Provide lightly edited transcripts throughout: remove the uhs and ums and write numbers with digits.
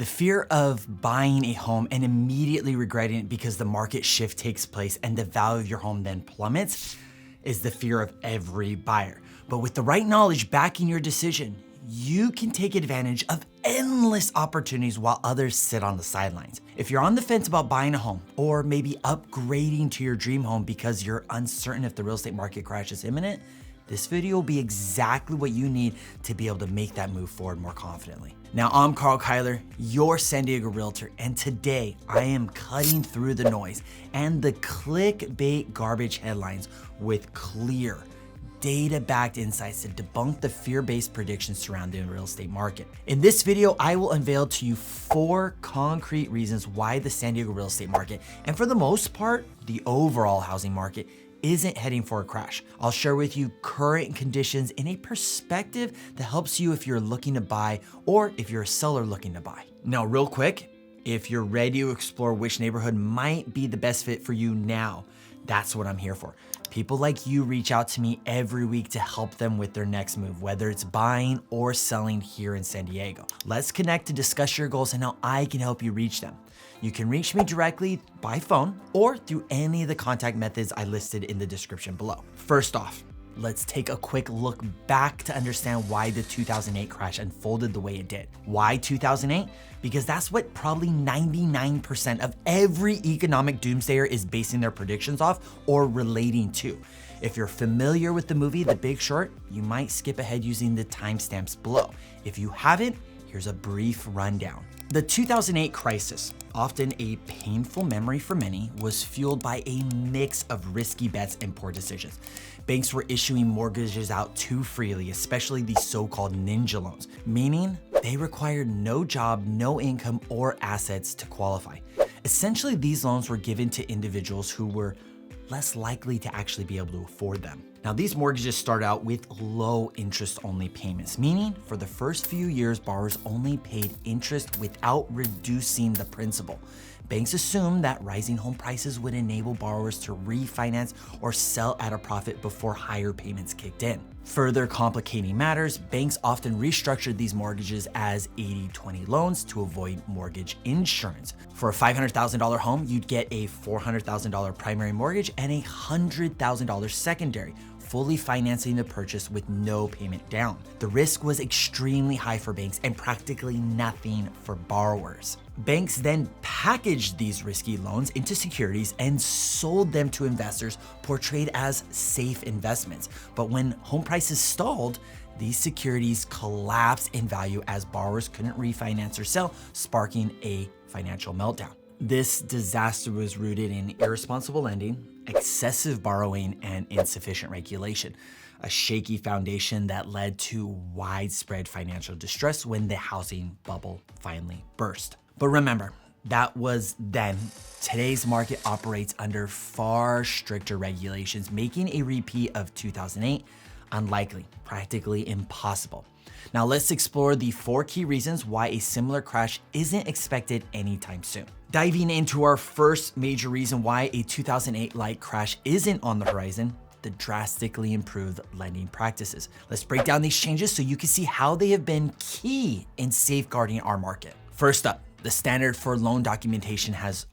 The fear of buying a home and immediately regretting it because the market shift takes place and the value of your home then plummets is the fear of every buyer. But with the right knowledge backing your decision, you can take advantage of endless opportunities while others sit on the sidelines. If you're on the fence about buying a home or maybe upgrading to your dream home because you're uncertain if the real estate market crash is imminent, this video will be exactly what you need to be able to make that move forward more confidently. Now, I'm Karl Kyler, your San Diego realtor, and today I am cutting through the noise and the clickbait garbage headlines with clear, data-backed insights to debunk the fear-based predictions surrounding the real estate market. In this video, I will unveil to you 4 concrete reasons why the San Diego real estate market, and for the most part, the overall housing market, isn't heading for a crash. I'll share with you current conditions in a perspective that helps you if you're looking to buy or if you're a seller looking to buy. Now, real quick, if you're ready to explore which neighborhood might be the best fit for you now, that's what I'm here for. People like you reach out to me every week to help them with their next move, whether it's buying or selling here in San Diego. Let's connect to discuss your goals and how I can help you reach them. You can reach me directly by phone or through any of the contact methods I listed in the description below. First off, let's take a quick look back to understand why the 2008 crash unfolded the way it did. Why 2008? Because that's what probably 99% of every economic doomsdayer is basing their predictions off or relating to. If you're familiar with the movie The Big Short, you might skip ahead using the timestamps below. If you haven't, here's a brief rundown. The 2008 crisis, often a painful memory for many, was fueled by a mix of risky bets and poor decisions. Banks were issuing mortgages out too freely, especially the so-called ninja loans, meaning they required no job, no income, or assets to qualify. Essentially, these loans were given to individuals who were less likely to actually be able to afford them. Now, these mortgages start out with low interest-only payments, meaning for the first few years, borrowers only paid interest without reducing the principal. Banks assumed that rising home prices would enable borrowers to refinance or sell at a profit before higher payments kicked in. Further complicating matters, banks often restructured these mortgages as 80-20 loans to avoid mortgage insurance. For a $500,000 home, you'd get a $400,000 primary mortgage and a $100,000 secondary, fully financing the purchase with no payment down. The risk was extremely high for banks and practically nothing for borrowers. Banks then packaged these risky loans into securities and sold them to investors portrayed as safe investments. But when home prices stalled, these securities collapsed in value as borrowers couldn't refinance or sell, sparking a financial meltdown. This disaster was rooted in irresponsible lending, excessive borrowing, and insufficient regulation, a shaky foundation that led to widespread financial distress when the housing bubble finally burst. But remember, that was then. Today's market operates under far stricter regulations, making a repeat of 2008 unlikely, practically impossible. Now let's explore the 4 key reasons why a similar crash isn't expected anytime soon. Diving into our first major reason why a 2008-like crash isn't on the horizon, the drastically improved lending practices. Let's break down these changes so you can see how they have been key in safeguarding our market. First up, the standard for loan documentation has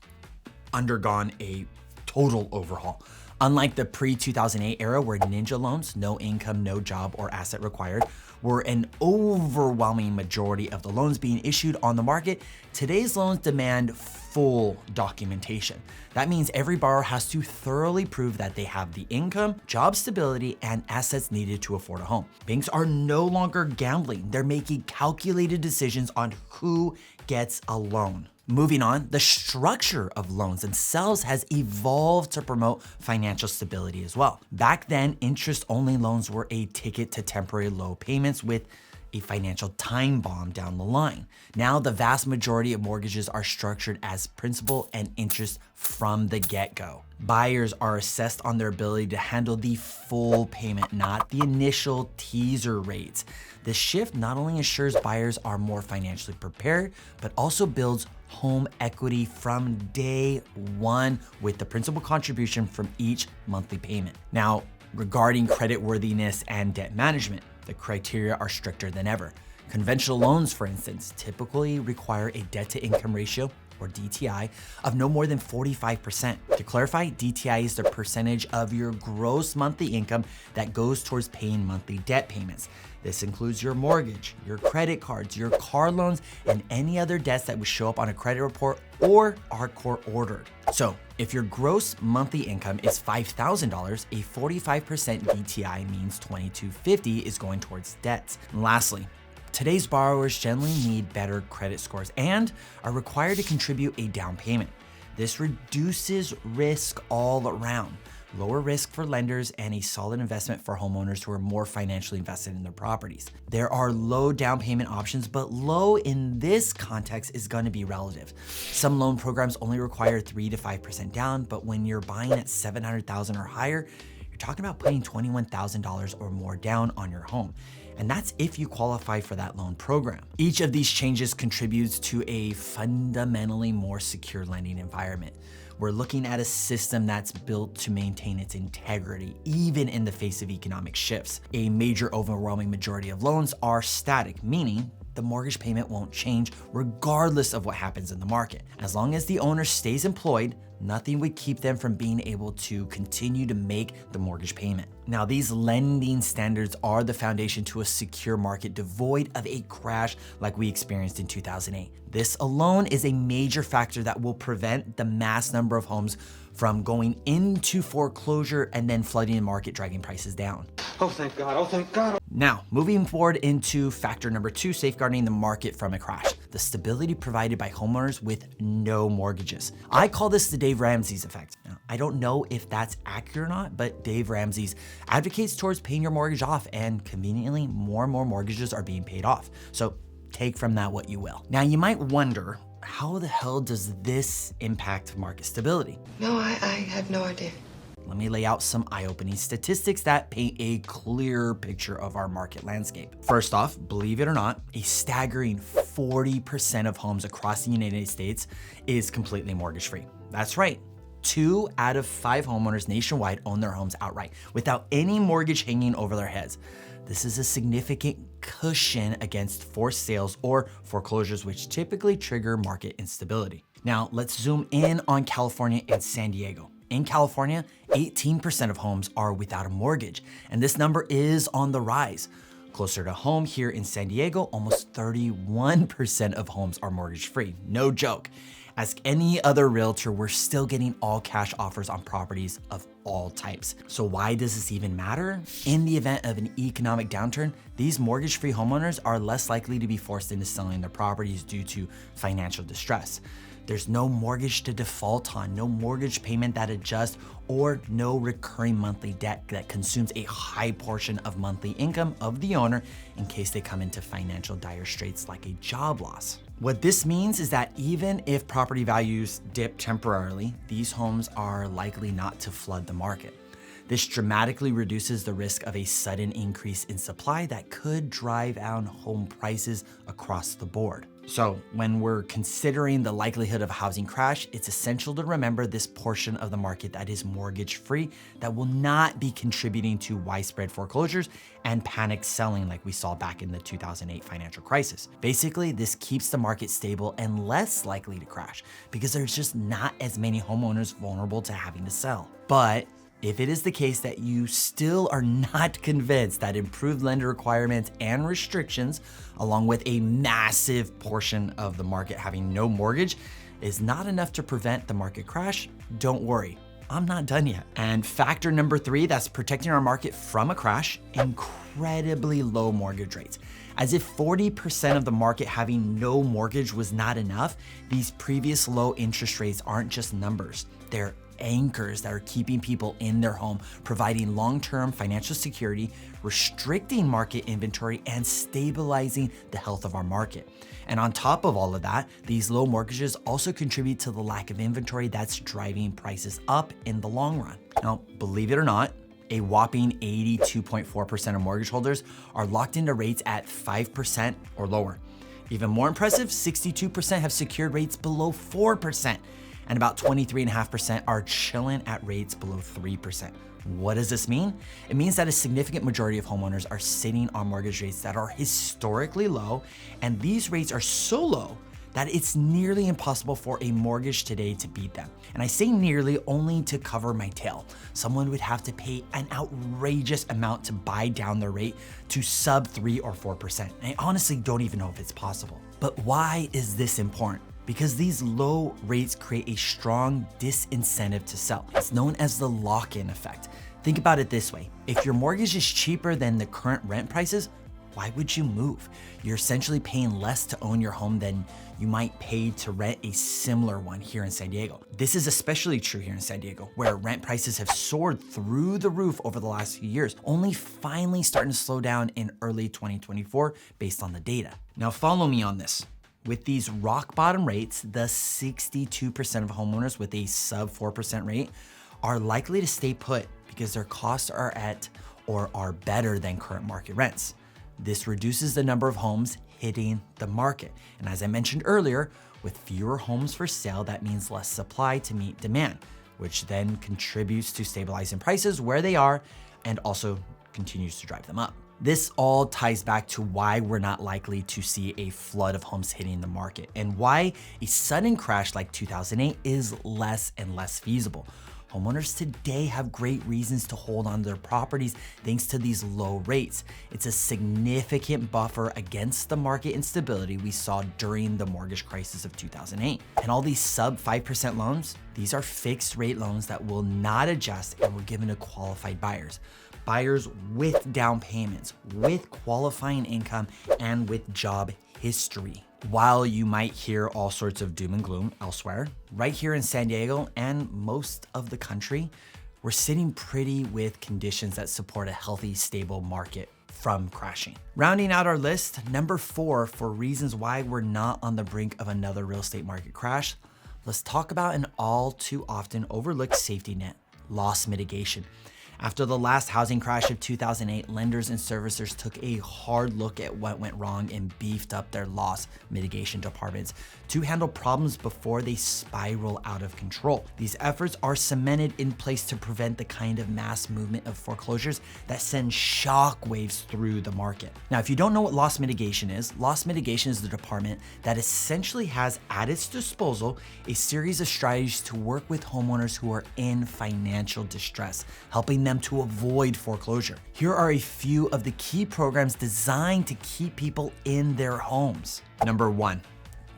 undergone a total overhaul. Unlike the pre-2008 era where ninja loans, no income, no job, or asset required, were an overwhelming majority of the loans being issued on the market, today's loans demand full documentation. That means every borrower has to thoroughly prove that they have the income, job stability, and assets needed to afford a home. Banks are no longer gambling. They're making calculated decisions on who gets a loan. Moving on, the structure of loans themselves has evolved to promote financial stability as well. Back then, interest-only loans were a ticket to temporary low payments with a financial time bomb down the line. Now, the vast majority of mortgages are structured as principal and interest from the get-go. Buyers are assessed on their ability to handle the full payment, not the initial teaser rates. The shift not only ensures buyers are more financially prepared, but also builds home equity from day one with the principal contribution from each monthly payment. Now, regarding creditworthiness and debt management, the criteria are stricter than ever. Conventional loans, for instance, typically require a debt-to-income ratio, or DTI, of no more than 45%. To clarify, DTI is the percentage of your gross monthly income that goes towards paying monthly debt payments. This includes your mortgage, your credit cards, your car loans, and any other debts that would show up on a credit report or are court ordered. So if your gross monthly income is $5,000, a 45% DTI means $2,250 is going towards debts. And lastly, today's borrowers generally need better credit scores and are required to contribute a down payment. This reduces risk all around. Lower risk for lenders and a solid investment for homeowners who are more financially invested in their properties. There are low down payment options, but low in this context is going to be relative. Some loan programs only require 3 to 5% down, but when you're buying at $700,000 or higher, you're talking about putting $21,000 or more down on your home. And that's if you qualify for that loan program. Each of these changes contributes to a fundamentally more secure lending environment. We're looking at a system that's built to maintain its integrity, even in the face of economic shifts. A major overwhelming majority of loans are static, meaning the mortgage payment won't change regardless of what happens in the market. As long as the owner stays employed, nothing would keep them from being able to continue to make the mortgage payment. Now, these lending standards are the foundation to a secure market devoid of a crash like we experienced in 2008. This alone is a major factor that will prevent the mass number of homes from going into foreclosure and then flooding the market, dragging prices down. Oh, thank God. Oh, thank God. Now, moving forward into factor number 2, safeguarding the market from a crash. The stability provided by homeowners with no mortgages. I call this the Dave Ramsey's effect. Now, I don't know if that's accurate or not, but Dave Ramsey's advocates towards paying your mortgage off, and conveniently, more and more mortgages are being paid off. So take from that what you will. Now, you might wonder, how the hell does this impact market stability? No, I have no idea. Let me lay out some eye-opening statistics that paint a clear picture of our market landscape. First off, believe it or not, a staggering 40% of homes across the United States is completely mortgage-free. That's right. 2 out of 5 homeowners nationwide own their homes outright without any mortgage hanging over their heads. This is a significant cushion against forced sales or foreclosures, which typically trigger market instability. Now, let's zoom in on California and San Diego. In California, 18% of homes are without a mortgage, and this number is on the rise. Closer to home here in San Diego, almost 31% of homes are mortgage-free. No joke. Ask any other realtor, we're still getting all cash offers on properties of all types. So why does this even matter? In the event of an economic downturn, these mortgage-free homeowners are less likely to be forced into selling their properties due to financial distress. There's no mortgage to default on, no mortgage payment that adjusts, or no recurring monthly debt that consumes a high portion of monthly income of the owner in case they come into financial dire straits like a job loss. What this means is that even if property values dip temporarily, these homes are likely not to flood the market. This dramatically reduces the risk of a sudden increase in supply that could drive down home prices across the board. So when we're considering the likelihood of a housing crash, it's essential to remember this portion of the market that is mortgage-free that will not be contributing to widespread foreclosures and panic selling like we saw back in the 2008 financial crisis. Basically, this keeps the market stable and less likely to crash because there's just not as many homeowners vulnerable to having to sell. But if it is the case that you still are not convinced that improved lender requirements and restrictions, along with a massive portion of the market having no mortgage, is not enough to prevent the market crash, don't worry, I'm not done yet. And factor number 3 that's protecting our market from a crash, incredibly low mortgage rates. As if 40% of the market having no mortgage was not enough, these previous low interest rates aren't just numbers, they're anchors that are keeping people in their home, providing long-term financial security, restricting market inventory, and stabilizing the health of our market. And on top of all of that, these low mortgages also contribute to the lack of inventory that's driving prices up in the long run. Now, believe it or not, a whopping 82.4% of mortgage holders are locked into rates at 5% or lower. Even more impressive, 62% have secured rates below 4%. And about 23.5% are chilling at rates below 3%. What does this mean? It means that a significant majority of homeowners are sitting on mortgage rates that are historically low, and these rates are so low that it's nearly impossible for a mortgage today to beat them. And I say nearly only to cover my tail. Someone would have to pay an outrageous amount to buy down their rate to sub 3 or 4%. I honestly don't even know if it's possible. But why is this important? Because these low rates create a strong disincentive to sell. It's known as the lock-in effect. Think about it this way. If your mortgage is cheaper than the current rent prices, why would you move? You're essentially paying less to own your home than you might pay to rent a similar one here in San Diego. This is especially true here in San Diego, where rent prices have soared through the roof over the last few years, only finally starting to slow down in early 2024 based on the data. Now follow me on this. With these rock bottom rates, the 62% of homeowners with a sub 4% rate are likely to stay put because their costs are at or are better than current market rents. This reduces the number of homes hitting the market. And as I mentioned earlier, with fewer homes for sale, that means less supply to meet demand, which then contributes to stabilizing prices where they are and also continues to drive them up. This all ties back to why we're not likely to see a flood of homes hitting the market and why a sudden crash like 2008 is less and less feasible. Homeowners today have great reasons to hold on to their properties thanks to these low rates. It's a significant buffer against the market instability we saw during the mortgage crisis of 2008. And all these sub 5% loans, these are fixed rate loans that will not adjust and were given to qualified buyers. Buyers with down payments, with qualifying income, and with job history. While you might hear all sorts of doom and gloom elsewhere, right here in San Diego and most of the country, we're sitting pretty with conditions that support a healthy, stable market from crashing. Rounding out our list, number 4 for reasons why we're not on the brink of another real estate market crash, let's talk about an all too often overlooked safety net, loss mitigation. After the last housing crash of 2008, lenders and servicers took a hard look at what went wrong and beefed up their loss mitigation departments to handle problems before they spiral out of control. These efforts are cemented in place to prevent the kind of mass movement of foreclosures that send shockwaves through the market. Now, if you don't know what loss mitigation is the department that essentially has at its disposal a series of strategies to work with homeowners who are in financial distress, helping them to avoid foreclosure. Here are a few of the key programs designed to keep people in their homes. Number 1,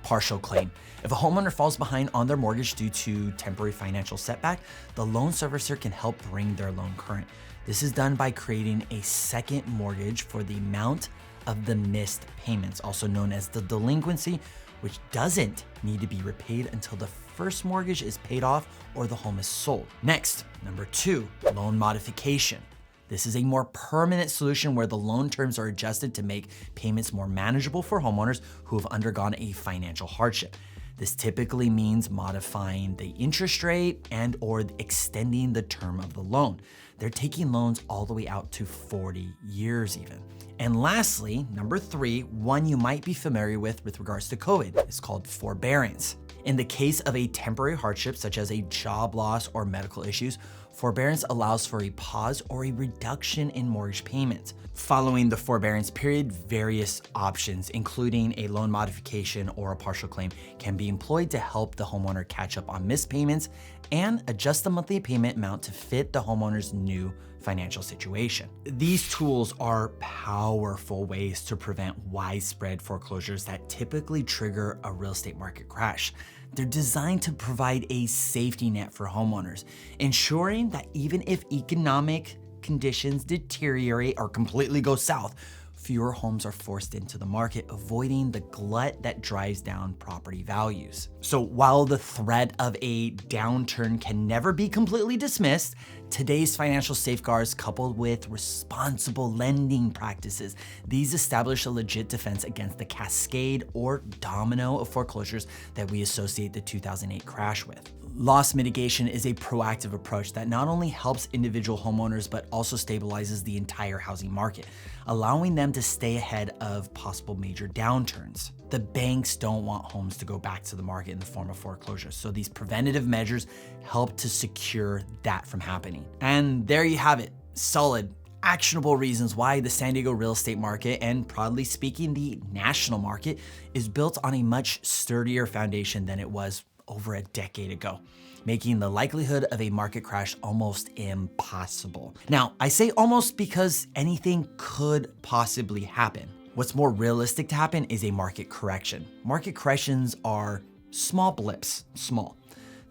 partial claim. If a homeowner falls behind on their mortgage due to temporary financial setback, the loan servicer can help bring their loan current. This is done by creating a second mortgage for the amount of the missed payments, also known as the delinquency, which doesn't need to be repaid until the first mortgage is paid off or the home is sold. Next, number 2, loan modification. This is a more permanent solution where the loan terms are adjusted to make payments more manageable for homeowners who have undergone a financial hardship. This typically means modifying the interest rate and or extending the term of the loan. They're taking loans all the way out to 40 years even. And lastly, number 3, one you might be familiar with regards to COVID, is called forbearance. In the case of a temporary hardship, such as a job loss or medical issues, forbearance allows for a pause or a reduction in mortgage payments. Following the forbearance period, various options, including a loan modification or a partial claim, can be employed to help the homeowner catch up on missed payments and adjust the monthly payment amount to fit the homeowner's new financial situation. These tools are powerful ways to prevent widespread foreclosures that typically trigger a real estate market crash. They're designed to provide a safety net for homeowners, ensuring that even if economic conditions deteriorate or completely go south, fewer homes are forced into the market, avoiding the glut that drives down property values. So while the threat of a downturn can never be completely dismissed, today's financial safeguards coupled with responsible lending practices, these establish a legit defense against the cascade or domino of foreclosures that we associate the 2008 crash with. Loss mitigation is a proactive approach that not only helps individual homeowners, but also stabilizes the entire housing market, allowing them to stay ahead of possible major downturns. The banks don't want homes to go back to the market in the form of foreclosure, so these preventative measures help to secure that from happening. And there you have it, solid, actionable reasons why the San Diego real estate market, and broadly speaking, the national market, is built on a much sturdier foundation than it was over a decade ago, making the likelihood of a market crash almost impossible. Now, I say almost because anything could possibly happen. What's more realistic to happen is a market correction. Market corrections are small blips, small.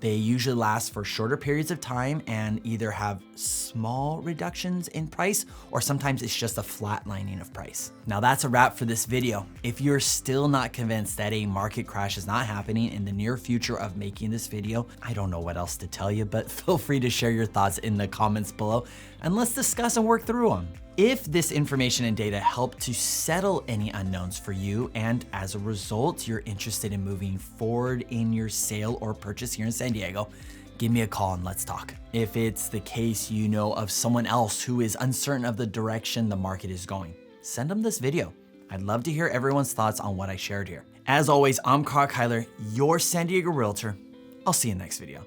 They usually last for shorter periods of time and either have small reductions in price, or sometimes it's just a flatlining of price. Now that's a wrap for this video. If you're still not convinced that a market crash is not happening in the near future of making this video, I don't know what else to tell you, but feel free to share your thoughts in the comments below and let's discuss and work through them. If this information and data help to settle any unknowns for you, and as a result, you're interested in moving forward in your sale or purchase here in San Diego, give me a call and let's talk. If it's the case you know of someone else who is uncertain of the direction the market is going, send them this video. I'd love to hear everyone's thoughts on what I shared here. As always, I'm Karl Kyler, your San Diego realtor. I'll see you in the next video.